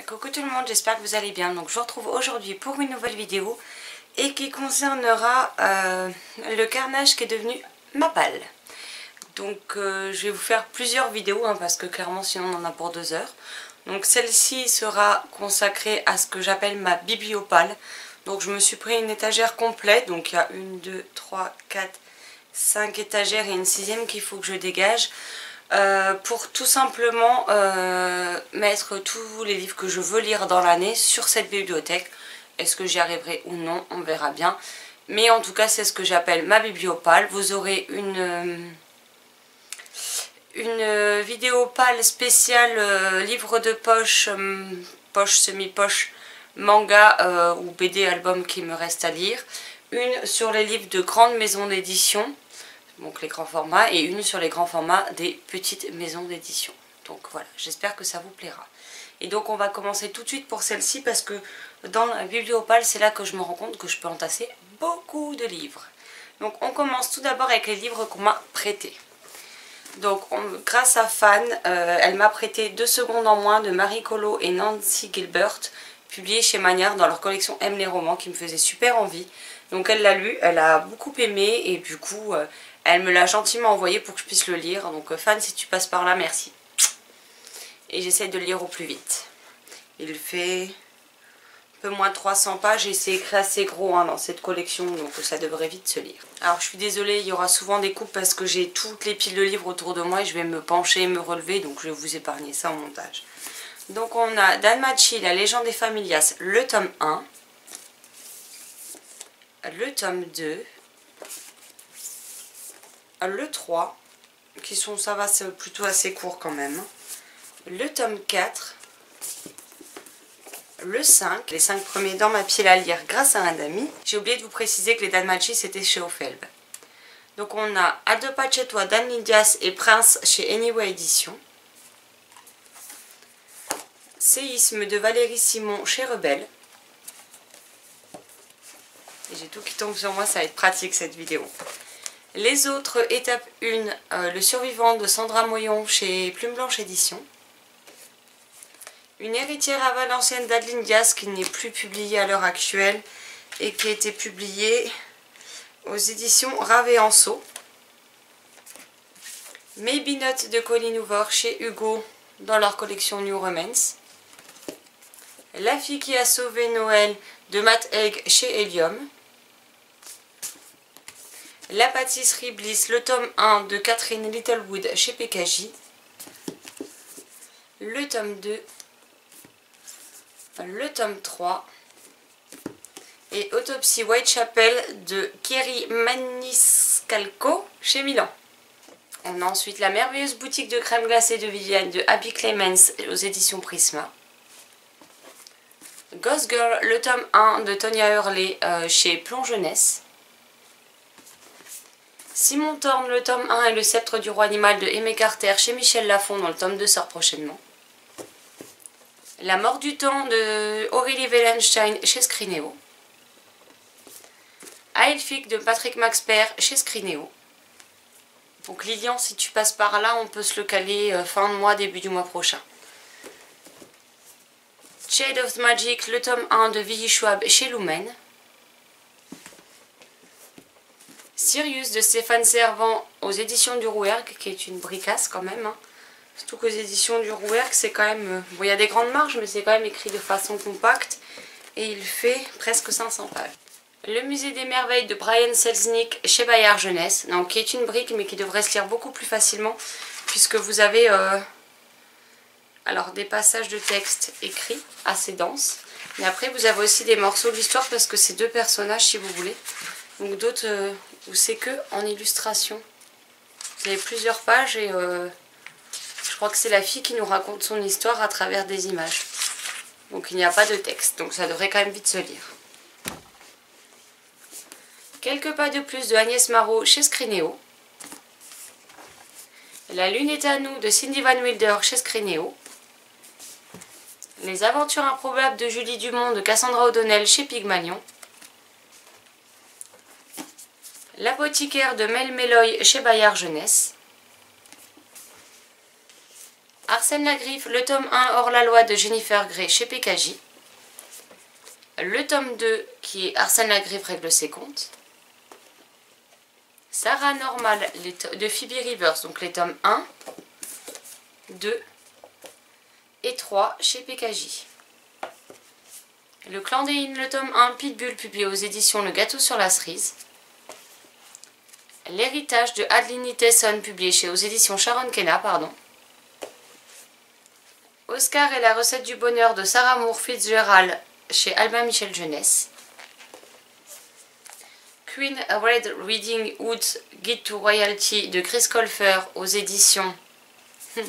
Coucou tout le monde, j'espère que vous allez bien. Donc je vous retrouve aujourd'hui pour une nouvelle vidéo et qui concernera le carnage qui est devenu ma palle. Donc je vais vous faire plusieurs vidéos parce que clairement sinon on en a pour 2 heures. Donc celle-ci sera consacrée à ce que j'appelle ma bibliopale. Donc je me suis pris une étagère complète, donc il y a 1, 2, 3, 4, 5 étagères et une 6e qu'il faut que je dégage. Pour tout simplement mettre tous les livres que je veux lire dans l'année sur cette bibliothèque. Est-ce que j'y arriverai ou non, on verra bien. Mais en tout cas c'est ce que j'appelle ma bibliopale. Vous aurez une vidéo pâle spéciale livre de poche, poche, semi-poche, manga ou BD album qui me reste à lire. Une sur les livres de grandes maisons d'édition, donc les grands formats, et une sur les grands formats des petites maisons d'édition. Donc voilà, j'espère que ça vous plaira. Et donc on va commencer tout de suite pour celle-ci parce que dans la bibliopale, c'est là que je me rends compte que je peux entasser beaucoup de livres. Donc on commence tout d'abord avec les livres qu'on m'a prêtés. Donc grâce à Fan, elle m'a prêté 2 secondes en moins de Marie Colo et Nancy Gilbert, publiés chez Magnard dans leur collection Aime les romans, qui me faisait super envie. Donc elle l'a lu, elle a beaucoup aimé et du coup elle me l'a gentiment envoyé pour que je puisse le lire. Donc Fan, si tu passes par là, merci. Et j'essaie de le lire au plus vite. Il fait un peu moins de 300 pages et c'est écrit assez gros dans cette collection, donc ça devrait vite se lire. Alors je suis désolée, il y aura souvent des coupes parce que j'ai toutes les piles de livres autour de moi et je vais me pencher et me relever, donc je vais vous épargner ça au montage. Donc on a Danmachi, la légende des Familias, le tome 1, le tome 2, le 3, qui sont, ça va, c'est plutôt assez court quand même, le tome 4, le 5, les 5 premiers dans ma pile à lire grâce à un ami. J'ai oublié de vous préciser que les Danmachi c'était chez Ophelb. Donc on a Adopa chez toi, Dan Lydias et Prince chez Anyway Édition. Séisme de Valérie Simon chez Rebelle. Et j'ai tout qui tombe sur moi, ça va être pratique cette vidéo. Les autres, étape 1, Le survivant de Sandra Moyon chez Plume Blanche Édition. Une héritière à Valenciennes d'Adeline Diaz qui n'est plus publiée à l'heure actuelle et qui a été publiée aux éditions Ravé-Anceau. Maybe Not de Colleen Hoover chez Hugo dans leur collection New Romance. La fille qui a sauvé Noël de Matt Haig chez Helium. La pâtisserie Bliss, le tome 1 de Catherine Littlewood chez PKJ. Le tome 2. Le tome 3 et Autopsie Whitechapel de Kerry Maniscalco chez Milan. On a ensuite La merveilleuse boutique de crème glacée de Viviane de Abby Clemens aux éditions Prisma. Ghost Girl, le tome 1 de Tonya Hurley chez Plomb Jeunesse. Simon Thorne, le tome 1 et le sceptre du roi animal de Aimé Carter chez Michel Lafon, dont le tome 2 sort prochainement. La mort du temps de Aurélie Wellenstein chez Scrinéo. Aelphick de Patrick Maxper chez Scrinéo. Donc Lilian, si tu passes par là, on peut se le caler fin de mois, début du mois prochain. Shade of Magic, le tome 1 de Vicky Schwab chez Lumen. Sirius de Stéphane Servant aux éditions du Rouergue, qui est une bricasse quand même. Surtout qu'aux éditions du Rouergue, c'est quand même... Bon, il y a des grandes marges, mais c'est quand même écrit de façon compacte. Et il fait presque 500 pages. Le musée des merveilles de Brian Selznick chez Bayard Jeunesse. Donc, qui est une brique, mais qui devrait se lire beaucoup plus facilement. Puisque vous avez alors des passages de texte écrits, assez denses. Mais après, vous avez aussi des morceaux de l'histoire, parce que c'est 2 personnages, si vous voulez. Donc d'autres où c'est que en illustration. Vous avez plusieurs pages et... je crois que c'est la fille qui nous raconte son histoire à travers des images. Donc il n'y a pas de texte, donc ça devrait quand même vite se lire. Quelques pas de plus de Agnès Marot chez Scrinéo. La lune est à nous de Cindy Van Wilder chez Scrinéo. Les aventures improbables de Julie Dumont de Cassandra O'Donnell chez Pygmalion. L'apothicaire de Mel Meloy chez Bayard Jeunesse. Arsène Lagriffe, le tome 1 Hors-la-loi de Jennifer Grey chez PKJ. Le tome 2 qui est Arsène Lagriffe règle ses comptes. Sarah Normal de Phoebe Rivers, donc les tomes 1, 2 et 3 chez PKJ. Le Clan des Innes, le tome 1 Pitbull publié aux éditions Le Gâteau sur la Cerise. L'héritage de Adeline Tesson publié aux éditions Sharon Kenna, pardon. Oscar et la recette du bonheur de Sarah Moore Fitzgerald chez Albin Michel Jeunesse. Queen Red Riding Hood Guide to Royalty de Chris Colfer aux éditions... oui,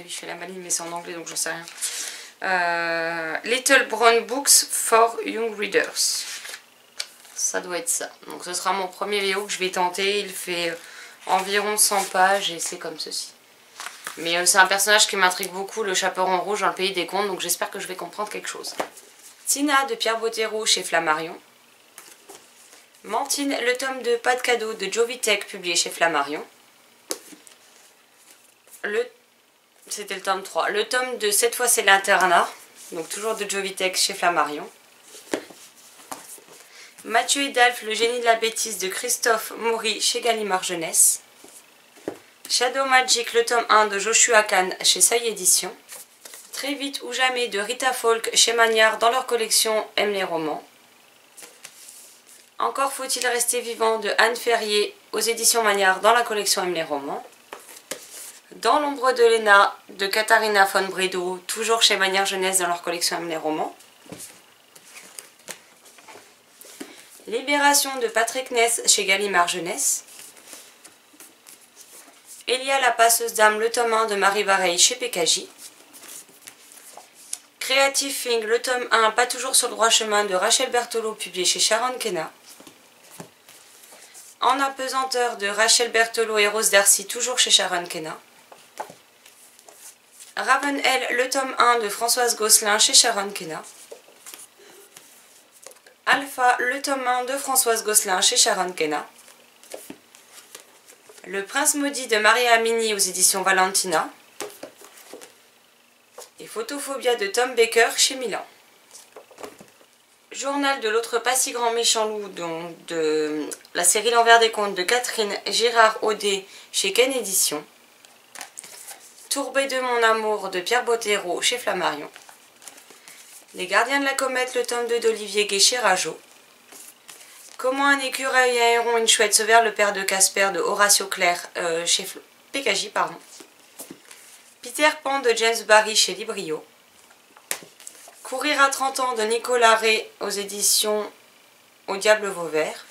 je fais la maline mais c'est en anglais donc j'en sais rien. Little Brown Books for Young Readers. Ça doit être ça. Donc ce sera mon premier VO que je vais tenter. Il fait environ 100 pages et c'est comme ceci. Mais c'est un personnage qui m'intrigue beaucoup, le chaperon rouge dans le pays des contes, donc j'espère que je vais comprendre quelque chose. Tina de Pierre Bottero chez Flammarion. Mantine, le tome 2 Pas de cadeau de Jovitek publié chez Flammarion. C'était le tome 3. Le tome 2, cette fois c'est l'internat, donc toujours de Jovitek chez Flammarion. Mathieu et Dalph, le génie de la bêtise de Christophe Maury chez Gallimard Jeunesse. Shadow Magic, le tome 1 de Joshua Kahn chez Seuil Éditions. Très vite ou jamais de Rita Falk chez Magnard dans leur collection Aime les romans. Encore faut-il rester vivant de Anne Ferrier aux éditions Magnard dans la collection Aime les romans. Dans l'ombre de Léna de Katharina von Bredow, toujours chez Magnard Jeunesse dans leur collection Aime les romans. Libération de Patrick Ness chez Gallimard Jeunesse. Elia la passeuse d'âme, le tome 1 de Marie Vareille chez PKJ. Creative Thing, le tome 1, pas toujours sur le droit chemin de Rachel Berthelot, publié chez Sharon Kenna. En apesanteur de Rachel Berthelot et Rose Darcy, toujours chez Sharon Kenna. Ravenel, le tome 1 de Françoise Gosselin chez Sharon Kenna. Alpha, le tome 1 de Françoise Gosselin chez Sharon Kenna. Le Prince maudit de Maria Amini aux éditions Valentina. Et Photophobia de Tom Baker chez Milan. Journal de l'autre pas si grand méchant loup de la série L'envers des contes de Catherine Girard-Audet chez Ken Éditions. Tourbé de mon amour de Pierre Bottero chez Flammarion. Les gardiens de la comète, le tome 2 d'Olivier Gué chez Rageot. Comment un écureuil et un héron, une chouette sauvèrent le père de Casper de Horatio Clair chez PKJ, pardon. Peter Pan de James Barry chez Librio. Courir à 30 ans de Nicolas Ray aux éditions Au Diable Vauvert.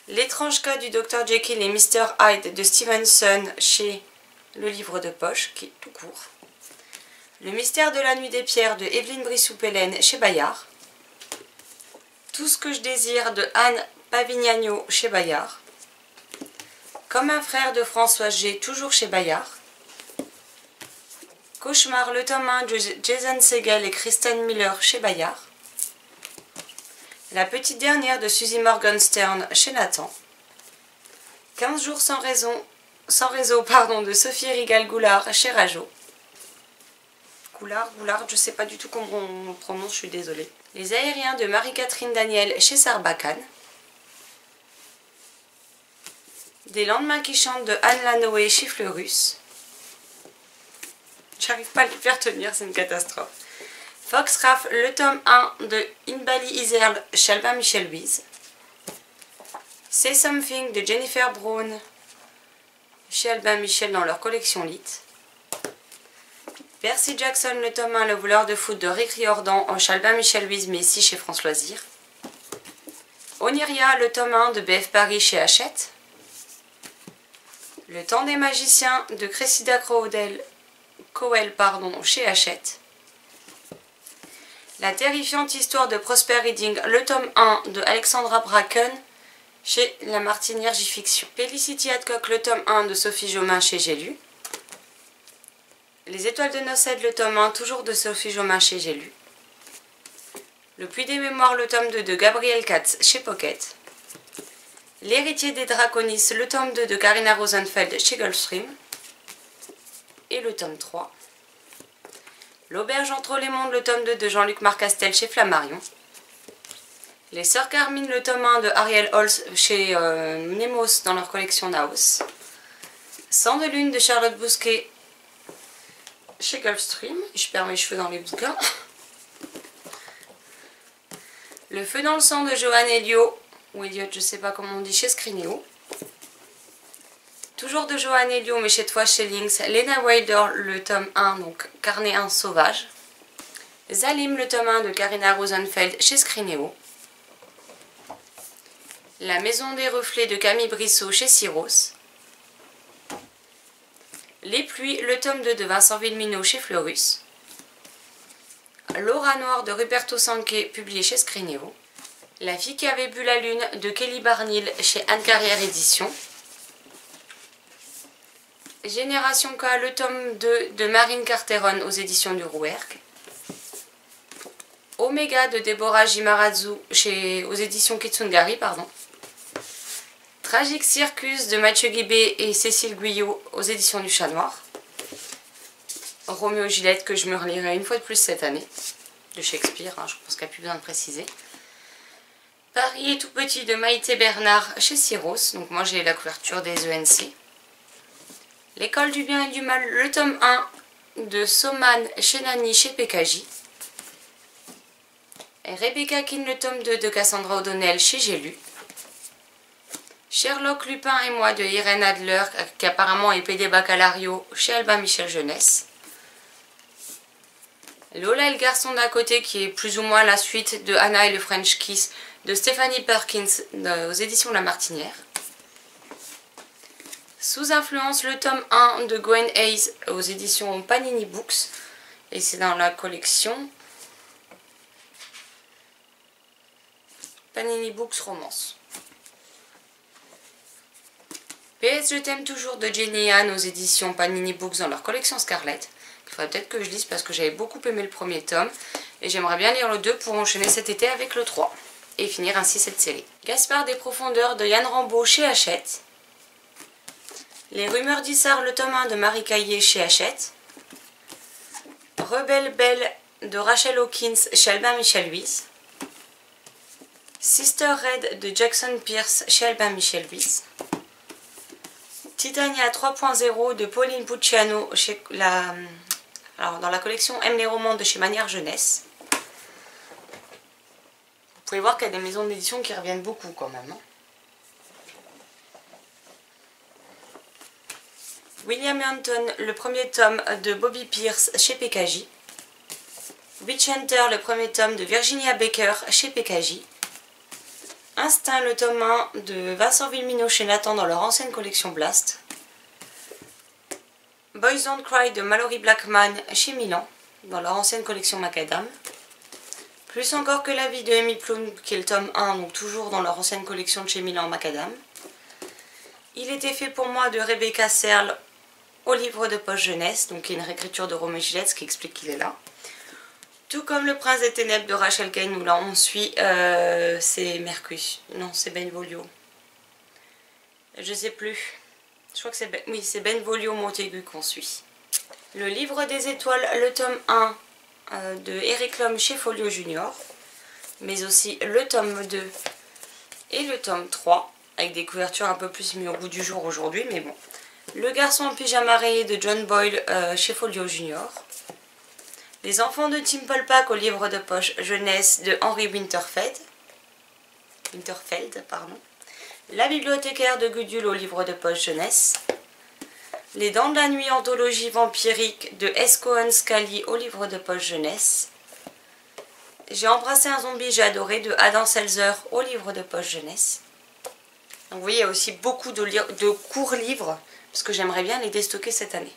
L'étrange cas du Dr Jekyll et Mr Hyde de Stevenson chez Le Livre de Poche, qui est tout court. Le mystère de la nuit des pierres de Evelyne Brissou-Pellen chez Bayard. Tout ce que je désire de Anne Pavignagno chez Bayard. Comme un frère de Françoise G, toujours chez Bayard. Cauchemar, le tome 1 de Jason Segel et Kristen Miller chez Bayard. La petite dernière de Suzy Morgenstern chez Nathan. 15 jours sans réseau de Sophie Rigal-Goulard chez Rageot. Goulard, je sais pas du tout comment on prononce, je suis désolée. Les aériens de Marie-Catherine Daniel chez Sarbacane. Des lendemains qui chantent de Anne Lanoé chez Fleurus. J'arrive pas à les faire tenir, c'est une catastrophe. Fox Raff, le tome 1 de Inbali Iserl chez Albin Michel Louise. Say Something de Jennifer Brown chez Albin Michel dans leur collection Lit. Percy Jackson, le tome 1, le voleur de foot de Rick Riordan chez Albin Michel Louise, mais ici chez France Loisirs. Oniria, le tome 1 de BF Paris chez Hachette. Le temps des magiciens de Cressida Cowell, chez Hachette. La terrifiante histoire de Prosper Reading, le tome 1 de Alexandra Bracken chez La Martinière J-Fiction. Felicity Hadcock, le tome 1 de Sophie Jomain chez J'ai lu. Les étoiles de Nocède, le tome 1, toujours de Sophie Jomain chez J'ai lu. Le Puits des Mémoires, le tome 2 de Gabriel Katz chez Pocket. L'héritier des Draconis, le tome 2 de Karina Rosenfeld chez Gulfstream. Et et le tome 3. L'Auberge entre les mondes, le tome 2 de Jean-Luc Marcastel chez Flammarion. Les Sœurs Carmine, le tome 1 de Ariel Holz chez Nemos dans leur collection Naos. Sang de lune de Charlotte Bousquet chez Gulfstream. Je perds mes cheveux dans les bouquins. Le feu dans le sang de Johan Elliot, ou Elliot, je sais pas comment on dit, chez Scrinéo. Toujours de Johan Elliot, mais cette fois chez Lynx. Lena Wilder, le tome 1, donc Carnet 1 sauvage. Zalim, le tome 1 de Karina Rosenfeld chez Scrinéo. La maison des reflets de Camille Brissot chez Syros. Les pluies, le tome 2 de Vincent Villeminot chez Fleurus. L'aura noire de Ruperto Sanque, publié chez Scrinéo. La fille qui avait bu la lune de Kelly Barnhill chez Anne Carrière Éditions. Génération K, le tome 2 de Marine Carteron aux éditions du Rouergue. Omega de Deborah Jimarazzu aux éditions Kitsungari, pardon. Tragique Circus de Mathieu Guibé et Cécile Guyot aux éditions du Chat Noir. Roméo et Juliette que je me relirai une fois de plus cette année, de Shakespeare, hein, je pense qu'il n'y a plus besoin de préciser. Paris est tout petit de Maïté Bernard chez Syros, donc moi j'ai la couverture des ENC. L'école du bien et du mal, le tome 1 de Soman chez Nani chez PKJ. Et Rebecca Keane, le tome 2 de Cassandra O'Donnell chez J'ai lu. Sherlock Lupin et moi de Irène Adler, qui apparemment est PD Baccalario chez Albin Michel Jeunesse. Lola et le garçon d'à côté, qui est plus ou moins la suite de Anna et le French Kiss de Stephanie Perkins aux éditions La Martinière. Sous influence, le tome 1 de Gwen Hayes aux éditions Panini Books. Et c'est dans la collection Panini Books Romance. PS Je t'aime toujours de Jenny Anne aux éditions Panini Books dans leur collection Scarlett. Il faudrait peut-être que je lise parce que j'avais beaucoup aimé le premier tome. Et j'aimerais bien lire le 2 pour enchaîner cet été avec le 3. Et finir ainsi cette série. Gaspard des profondeurs de Yann Rambaud chez Hachette. Les rumeurs d'Issard, le tome 1 de Marie Caillé chez Hachette. Rebelle Belle de Rachel Hawkins chez Albin Michel Luis. Sister Red de Jackson Pierce chez Albin Michel Luis. Titania 3.0 de Pauline Pucciano chez dans la collection Aime les romans de chez Manière Jeunesse. Vous pouvez voir qu'il y a des maisons d'édition qui reviennent beaucoup quand même. Hein. William Anton, le premier tome de Bobby Pierce chez PKJ. Witch Hunter, le premier tome de Virginia Baker chez PKJ. Instinct, le tome 1 de Vincent Villeminot chez Nathan dans leur ancienne collection Blast. Boys Don't Cry de Mallory Blackman chez Milan dans leur ancienne collection Macadam. Plus encore que la vie de Amy Plum qui est le tome 1, donc toujours dans leur ancienne collection de chez Milan Macadam. Il était fait pour moi de Rebecca Serle au livre de poche jeunesse, donc il y a une réécriture de Roméo et Juliette qui explique qu'il est là. Tout comme Le Prince des Ténèbres de Rachel Kane, où là on suit, c'est Mercus, non c'est Benvolio. Je sais plus, je crois que c'est oui, c'est Benvolio Montaigu qu'on suit. Le livre des étoiles, le tome 1 de Eric Lhomme chez Folio Junior, mais aussi le tome 2 et le tome 3, avec des couvertures un peu plus mises au goût du jour aujourd'hui, mais bon. Le garçon en pyjama rayé de John Boyle chez Folio Junior. Les enfants de Timple Pack au livre de poche jeunesse de Henry Winterfeld. La bibliothécaire de Gudule au livre de poche jeunesse. Les dents de la nuit anthologie vampirique de S. Cohen Scully au livre de poche jeunesse. J'ai embrassé un zombie, j'ai adoré de Adam Seltzer au livre de poche jeunesse. Donc vous voyez, il y a aussi beaucoup de courts livres, parce que j'aimerais bien les déstocker cette année.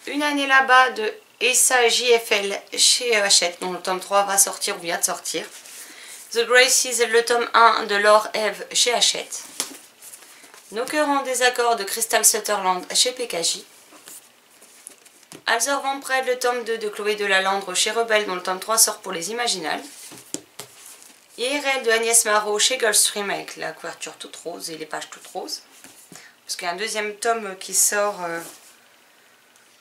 Une année là-bas de Essa JFL chez Hachette, dont le tome 3 va sortir ou vient de sortir. The Graces, le tome 1 de Laure Eve chez Hachette. Nos cœurs en désaccord de Crystal Sutherland chez PKJ. Alzer Van Pred, le tome 2 de Chloé Delalandre chez Rebelle, dont le tome 3 sort pour les Imaginales. IRL de Agnès Marot chez Gulfstream avec la couverture toute rose et les pages toutes roses. Parce qu'il y a un deuxième tome qui sort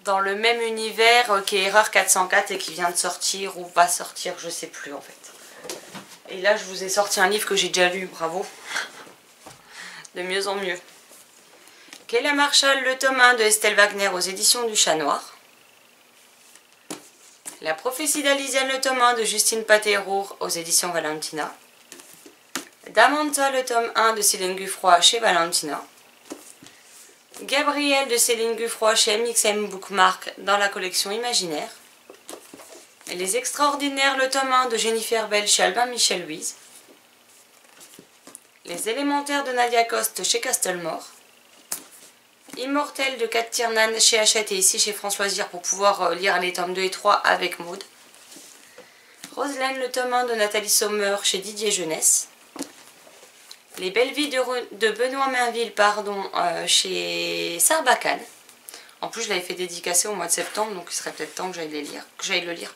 dans le même univers qu'est Erreur 404 et qui vient de sortir ou va sortir, je sais plus en fait. Et là je vous ai sorti un livre que j'ai déjà lu, bravo. De mieux en mieux. Kayla Marshall, le tome 1 de Estelle Wagner aux éditions du Chat Noir. La prophétie d'Alysiane, le tome 1 de Justine Paterrour aux éditions Valentina. Damanta, le tome 1 de Céline Guffroy chez Valentina. Gabriel de Céline Guffroy chez MXM Bookmark dans la collection Imaginaire. Les Extraordinaires, le tome 1 de Jennifer Bell chez Albin Michel Louise. Les Élémentaires de Nadia Coste chez Castlemore. Immortel de Kat Tiernan chez Hachette et ici chez Françoise Zir pour pouvoir lire les tomes 2 et 3 avec Maud. Roselaine, le tome 1 de Nathalie Sommer chez Didier Jeunesse. Les Belles Vies de Benoît Mainville chez Sarbacane. En plus je l'avais fait dédicacer au mois de septembre, donc il serait peut-être temps que j'aille le lire.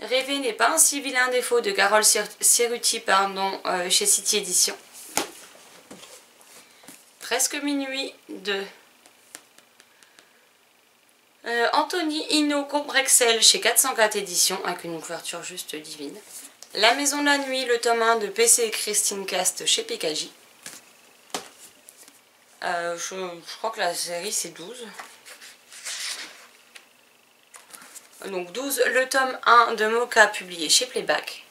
Rêver n'est pas un si vilain défaut de Carole Cerruti chez City Éditions. Presque minuit de Anthony Hinault Combrexel chez 404 Éditions avec une couverture juste divine. La Maison de la Nuit, le tome 1 de PC et Christine Cast chez PKJ. Je crois que la série c'est 12. Donc 12, le tome 1 de Mocha publié chez Playback.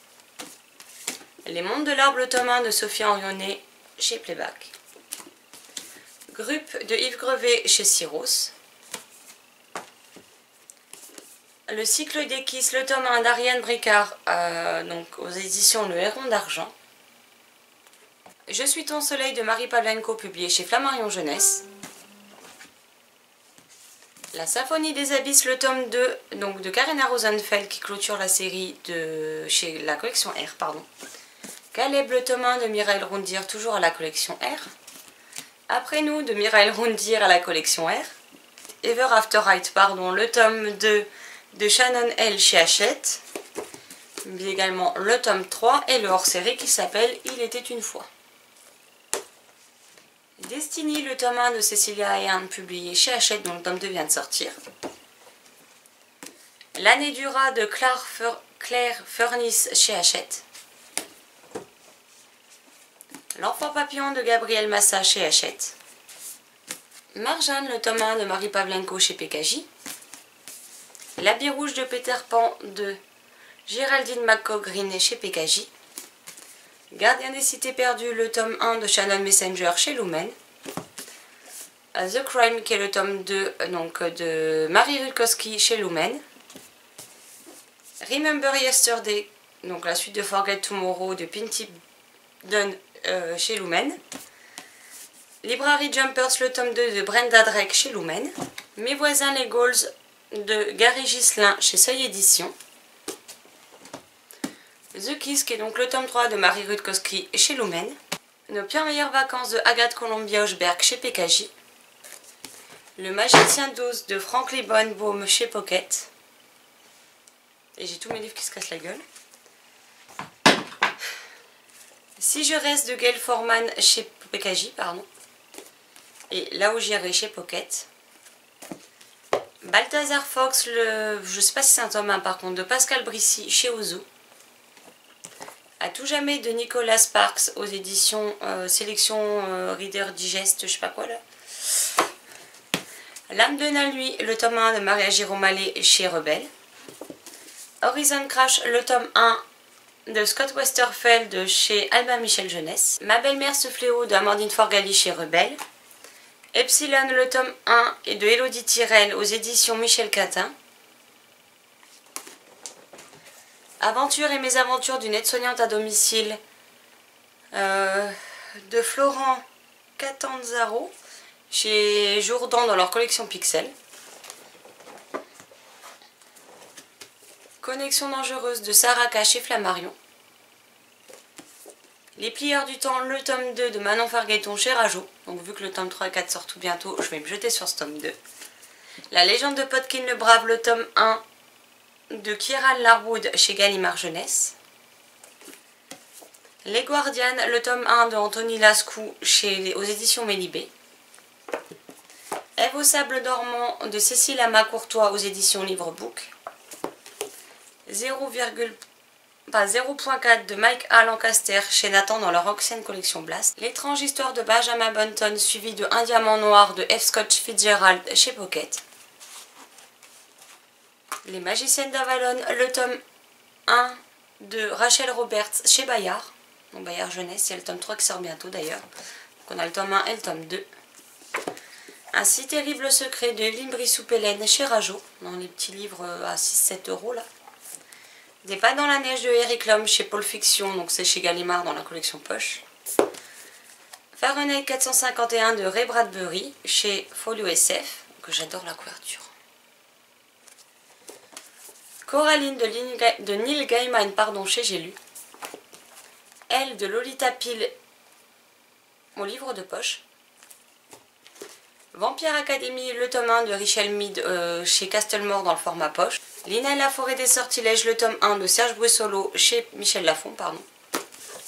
Les Mondes de l'Arbre, le tome 1 de Sophie Henrionnet chez Playback. Gruppe de Yves Grevet chez Syros. Le cycle des Kiss, le tome 1 d'Ariane Bricard, donc aux éditions Le Héron d'Argent. Je suis ton soleil de Marie Pavlenko, publié chez Flammarion Jeunesse. La Symphonie des Abysses, le tome 2 donc de Karina Rosenfeld qui clôture la série chez la collection R. Caleb, le tome 1 de Mireille Rondir, toujours à la collection R. Après nous, de Mireille Rondir à la collection R. Ever After Right, le tome 2 de Shannon L chez Hachette. Mais également le tome 3 et le hors-série qui s'appelle Il était une fois. Destiny, le tome 1 de Cecilia Ahern, publié chez Hachette, dont le tome 2 vient de sortir. L'année du rat de Claire Furniss chez Hachette. L'enfant papillon de Gabriel Massa chez Hachette. Marjane, le tome 1 de Marie Pavlenko chez PKJ. L'habit rouge de Peter Pan de Géraldine McCaughrey chez PKJ. Gardien des cités perdues, le tome 1 de Shannon Messenger chez Lumen. The Crime, qui est le tome 2 de Marie Rutkowski chez Lumen. Remember Yesterday, donc la suite de Forget Tomorrow de Pinty Dunn chez Lumen. Library Jumpers, le tome 2 de Brenda Drake chez Lumen. Mes voisins les Gauls de Gary Ghislain chez Seuil Édition. The Kiss, qui est donc le tome 3 de Marie Rutkowski chez Lumen. Nos pires meilleures vacances de Agathe Columbia-Hochberg chez PKJ. Le Magicien 12 de Frank Lebonbaum chez Pocket. Et j'ai tous mes livres qui se cassent la gueule. Si je reste de Gail Forman chez PKJ, Et là où j'irai chez Pocket. Balthazar Fox, je sais pas si c'est un tome 1 par contre, de Pascal Brissy chez Ozu. À tout jamais de Nicolas Sparks aux éditions Sélection Reader Digest, je sais pas quoi là. L'âme de la nuit, le tome 1 de Maria Giromalet chez Rebelle. Horizon Crash, le tome 1 de Scott Westerfeld chez Albin Michel Jeunesse. Ma belle-mère ce fléau de Amandine Forgali chez Rebelle. Epsilon, le tome 1 et de Elodie Tirel aux éditions Michel Catin. Aventure et mésaventures d'une aide-soignante à domicile de Florent Catanzaro chez Jourdan dans leur collection Pixel. Connexion dangereuse de Saraka chez Flammarion. Les plieurs du temps, le tome 2 de Manon Fargueton chez Rajo. Donc vu que le tome 3 et 4 sortent tout bientôt, je vais me jeter sur ce tome 2. La légende de Potkin le Brave, le tome 1 de Kieran Larwood chez Gallimard Jeunesse. Les Guardianes, le tome 1 de Anthony Lascou aux éditions Mélibé. Ève au sable dormant de Cécile Ama-Courtois aux éditions Livre Book. 0.4 de Mike A. Lancaster chez Nathan dans leur ancienne collection Blast. L'étrange histoire de Benjamin Bunton suivi de Un diamant noir de F. Scott Fitzgerald chez Pocket. Les magiciennes d'Avalon, le tome 1 de Rachel Roberts chez Bayard. Donc Bayard Jeunesse, il y a le tome 3 qui sort bientôt d'ailleurs. Donc on a le tome 1 et le tome 2. Un si terrible secret de Evelyne Brissou-Pélène chez Rajo, dans les petits livres à 6-7 € là. Des pas dans la neige de Eric Lhomme chez Pôle Fiction, donc c'est chez Gallimard dans la collection Poche. Fahrenheit 451 de Ray Bradbury chez Folio SF, que j'adore la couverture. Coraline de Neil Gaiman, pardon, chez J'ai lu. Elle de Lolita Peel au livre de poche. Vampire Academy, le tome 1 de Richel Mead chez Castlemore dans le format poche. Lina et la forêt des sortilèges, le tome 1 de Serge Brussolo chez Michel Lafon, pardon.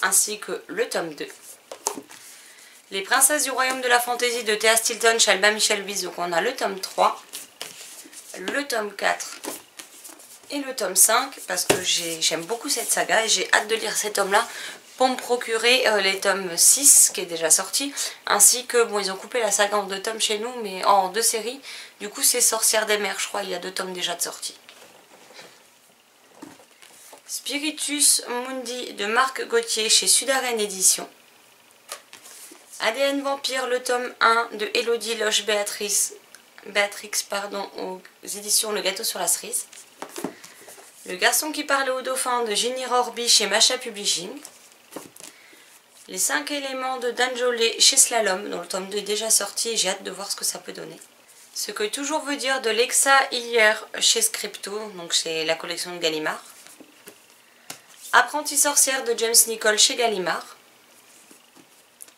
Ainsi que le tome 2. Les princesses du royaume de la fantaisie de Théa Stilton chez Albin Michel Buisse, donc on a le tome 3, le tome 4 et le tome 5, parce que j'aime beaucoup cette saga et j'ai hâte de lire ces tomes-là pour me procurer les tomes 6 qui est déjà sorti, ainsi que, bon, ils ont coupé la saga en 2 tomes chez nous, mais en 2 séries, du coup c'est Sorcière des mers, je crois, il y a 2 tomes déjà de sortie. Spiritus Mundi de Marc Gauthier chez Sudaren Éditions. ADN Vampire, le tome 1 de Elodie Loche Béatrix aux éditions Le Gâteau sur la Cerise. Le garçon qui parlait au dauphin de Ginny Rorby chez Macha Publishing. Les 5 éléments de Dan Jolet chez Slalom, dont le tome 2 est déjà sorti et j'ai hâte de voir ce que ça peut donner. Ce que toujours veut dire de Lexa Hillier chez Scripto, donc c'est la collection de Gallimard. Apprentie sorcière de James Nicole chez Gallimard.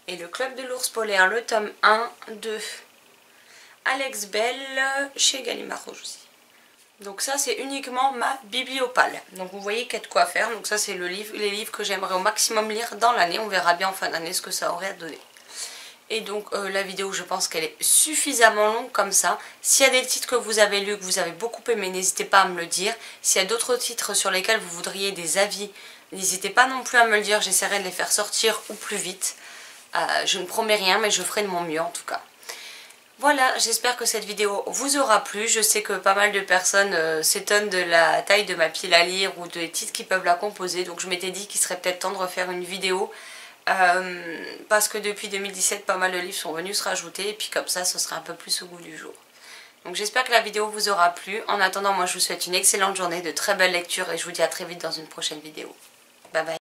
Et le Club de l'ours polaire, le tome 1 de Alex Bell chez Gallimard aussi. Donc ça c'est uniquement ma bibliopale. Donc vous voyez qu'il y a de quoi faire. Donc ça c'est les livres que j'aimerais au maximum lire dans l'année. On verra bien en fin d'année ce que ça aurait à donner. Et donc la vidéo, je pense qu'elle est suffisamment longue comme ça. S'il y a des titres que vous avez lus, que vous avez beaucoup aimé, n'hésitez pas à me le dire. S'il y a d'autres titres sur lesquels vous voudriez des avis, n'hésitez pas non plus à me le dire. J'essaierai de les faire sortir au plus vite. Je ne promets rien, mais je ferai de mon mieux en tout cas. Voilà, j'espère que cette vidéo vous aura plu. Je sais que pas mal de personnes s'étonnent de la taille de ma pile à lire ou des titres qui peuvent la composer. Donc je m'étais dit qu'il serait peut-être temps de refaire une vidéo. Parce que depuis 2017 pas mal de livres sont venus se rajouter et puis comme ça ce sera un peu plus au goût du jour. Donc j'espère que la vidéo vous aura plu. En attendant, moi je vous souhaite une excellente journée, de très belles lectures et je vous dis à très vite dans une prochaine vidéo. Bye bye.